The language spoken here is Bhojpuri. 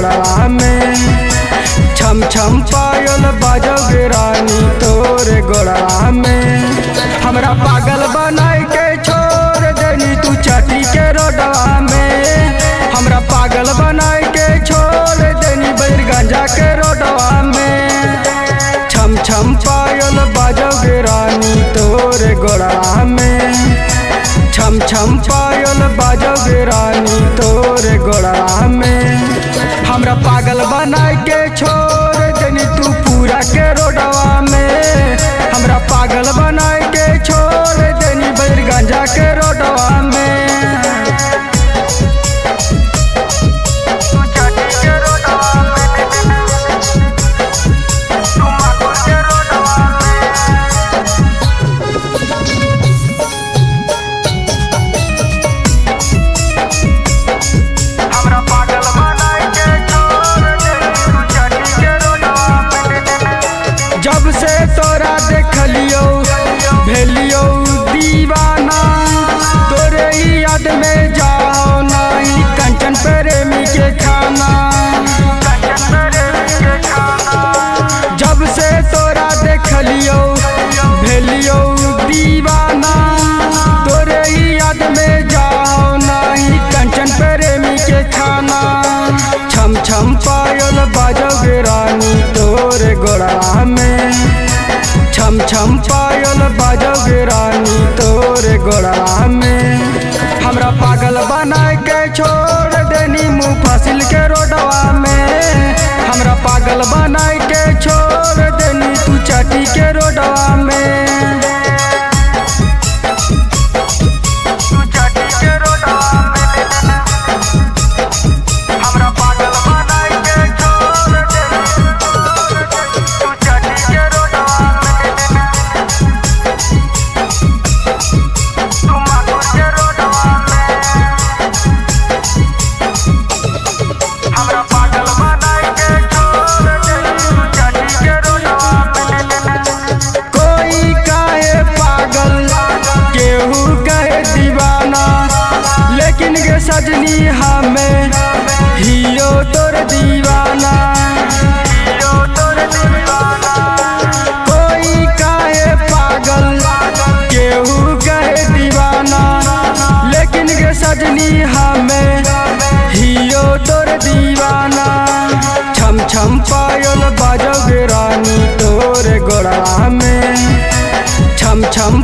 गोड़वा में। छम छम पायल बाजोगे रानी तोरे गोड़वा में। हमरा पागल बनाई के छोड़ देनी तू चाटी के रोडवा में। हमरा पागल बनाई के छोड़ देनी बैरगंजा के रोडवा में। छम छम पायल बाजोगे रानी तोरे गोड़वा में। छम छम पायल बाजोगे रानी तोरे गोड़वा में। हमरा पागल बनाई के छोड़ देनी तू पूरा के रोडवा में। हमरा पागल बनाई के छोड़ देनी बैरगंजा के रोडवा में। जब से तोरा देखलियो भेलियो दीवाना, तोरे ही याद में जाओ नहीं कंचन प्रेमी के खाना। जब से तोरा देखलियो भेलियो दीवाना, तोरे ही याद में जाओ नहीं कंचन प्रेमी के खाना। छम छम पायल बाजोगे रानी तोरे गोड़वा में। छम छम पायल बाजोगे रानी तोरे गोड़वा में। हमरा पागल बनाए के छोड़ देनी मुँह फासिल के रोडवा में। हमरा पागल बनाए के छोड़ देनी तू चाटी के रोडवा में। सजनी हमें हियो तोर दीवाना। कोई काहे पागल केहू कहे दीवाना, लेकिन गे सजनी हमें हियो तोर दीवाना। छम छम पायल बाजोगे रानी तोरे गोड़वा में। छम छम